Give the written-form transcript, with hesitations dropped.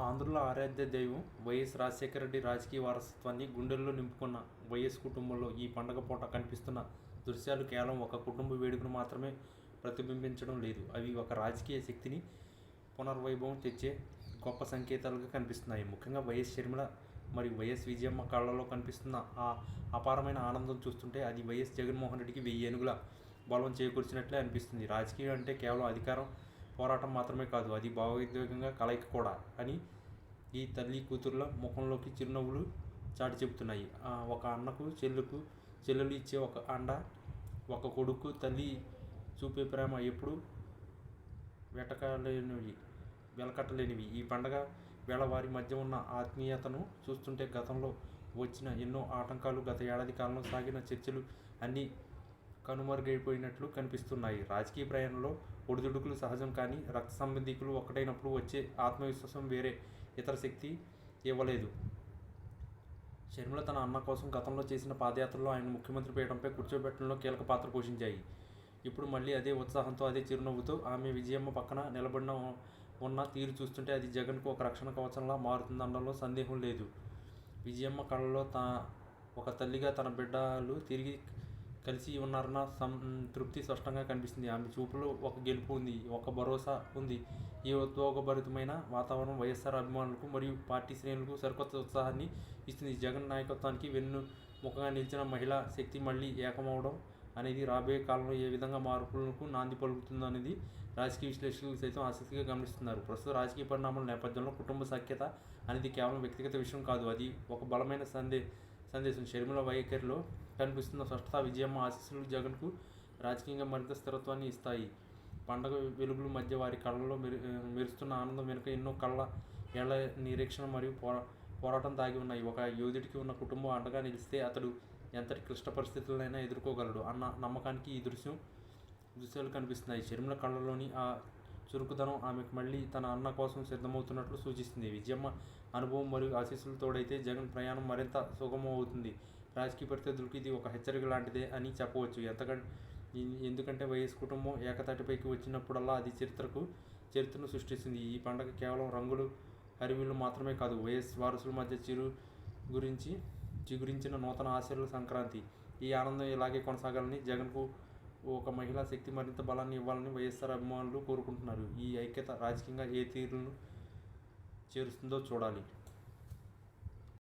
ఆంధ్రుల ఆరాధ్య దైవం వైఎస్ రాజశేఖర రెడ్డి రాజకీయ వారసత్వాన్ని గుండెల్లో నింపుకున్న వైఎస్ కుటుంబంలో ఈ పండగ పూట కనిపిస్తున్న దృశ్యాలు కేవలం ఒక కుటుంబ వేడుకను మాత్రమే ప్రతిబింబించడం లేదు. అవి ఒక రాజకీయ శక్తిని పునర్వైభవం తెచ్చే గొప్ప సంకేతాలుగా కనిపిస్తున్నాయి. ముఖ్యంగా వైఎస్ షర్మిల మరియు వైఎస్ విజయమ్మ కళ్ళలో కనిపిస్తున్న ఆ అపారమైన ఆనందం చూస్తుంటే అది వైఎస్ జగన్మోహన్ రెడ్డికి 1000 ఏనుగుల బలం చేకూర్చినట్లే అనిపిస్తుంది. రాజకీయం అంటే కేవలం అధికారం పోరాటం మాత్రమే కాదు, అది భావోద్వేగంగా కలయిక కూడా అని ఈ తల్లి కూతుర్ల ముఖంలోకి చిరునవ్వులు చాటి చెబుతున్నాయి. ఒక అన్నకు చెల్లెలు ఇచ్చే ఒక అండ, ఒక కొడుకు తల్లి చూపే ప్రేమ ఎప్పుడు వెలకట్టలేనివి. ఈ పండగ వేళ వారి మధ్య ఉన్న ఆత్మీయతను చూస్తుంటే గతంలో వచ్చిన ఎన్నో ఆటంకాలు, గత ఏడాది కాలంలో సాగిన చర్చలు అన్నీ కనుమరుగైపోయినట్లు కనిపిస్తున్నాయి. రాజకీయ ప్రయాణంలో ఒడిదుడుకులు సహజం, కానీ రక్త సంబంధికులు ఒక్కటైనప్పుడు వచ్చే ఆత్మవిశ్వాసం వేరే ఇతర శక్తి ఇవ్వలేదు. షర్మిల తన అన్న కోసం గతంలో చేసిన పాదయాత్రలో ఆయన ముఖ్యమంత్రి పీఠంపై కూర్చోబెట్టడంలో కీలక పాత్ర పోషించాయి. ఇప్పుడు మళ్ళీ అదే ఉత్సాహంతో, అదే చిరునవ్వుతో ఆమె విజయమ్మ పక్కన నిలబడిన ఉన్న తీరు చూస్తుంటే అది జగన్కు ఒక రక్షణ కవచంలా మారుతుందనడంలో సందేహం లేదు. విజయమ్మ కళ్ళలో ఒక తల్లిగా తన బిడ్డలు తిరిగి కలిసి ఉన్నారన్న తృప్తి స్పష్టంగా కనిపిస్తుంది. ఆమె చూపులో ఒక గెలుపు ఉంది, ఒక భరోసా ఉంది. ఈ ఉద్వేగభరితమైన వాతావరణం వైఎస్ఆర్ అభిమానులకు మరియు పార్టీ శ్రేణులకు సరికొత్త ఉత్సాహాన్ని ఇస్తుంది. జగన్ నాయకత్వానికి వెన్నుముకగా నిలిచిన మహిళా శక్తి మళ్ళీ ఏకమవడం అనేది రాబోయే కాలంలో ఏ విధంగా మార్పులకు నాంది పలుకుతుందనేది రాజకీయ విశ్లేషకులు సైతం ఆసక్తిగా గమనిస్తున్నారు. ప్రస్తుత రాజకీయ పరిణామాల నేపథ్యంలో కుటుంబ సఖ్యత అనేది కేవలం వ్యక్తిగత విషయం కాదు, అది ఒక బలమైన సందేశం. షర్మిల వైఖరిలో కనిపిస్తున్న స్పష్టత, విజయమ్మ ఆశీస్సులు జగన్కు రాజకీయంగా మరింత స్థిరత్వాన్ని ఇస్తాయి. పండగ వెలుగుల మధ్య వారి కళ్ళలో మెరుస్తున్న ఆనందం వెనుక ఎన్నో ఏళ్ల నిరీక్షణ మరియు పోరాటం దాగి ఉన్నాయి. ఒక యోధుడికి ఉన్న కుటుంబం అండగా నిలిస్తే అతడు ఎంతటి క్లిష్ట పరిస్థితులనైనా ఎదుర్కోగలడు అన్న నమ్మకానికి ఈ దృశ్యాలు కనిపిస్తున్నాయి. షర్మిల కళ్ళలోని ఆ చురుకుదనం ఆమెకు మళ్ళీ తన అన్న కోసం సిద్ధమవుతున్నట్లు సూచిస్తుంది. విజయమ్మ అనుభవం మరియు ఆశీస్సులు తోడైతే జగన్ ప్రయాణం మరింత సుగమం అవుతుంది. రాజకీయ ప్రత్యర్థులకు ఇది ఒక హెచ్చరిక లాంటిదే అని చెప్పవచ్చు. ఎందుకంటే వైఎస్ కుటుంబం ఏకతాటిపైకి వచ్చినప్పుడల్లా అది చరిత్రను సృష్టిస్తుంది. ఈ పండుగ కేవలం రంగులు హరివిల్లు మాత్రమే కాదు, వైఎస్ వారసుల మధ్య చిగురించిన నూతన ఆశయాల సంక్రాంతి. ఈ ఆనందం ఇలాగే కొనసాగాలని, జగన్కు ఒక మహిళా శక్తి మరింత బలాన్ని ఇవ్వాలని వైఎస్ఆర్ అభిమానులు కోరుకుంటున్నారు. ఈ ఐక్యత రాజకీయంగా ఏ తీరును చేరుస్తుందో చూడాలి.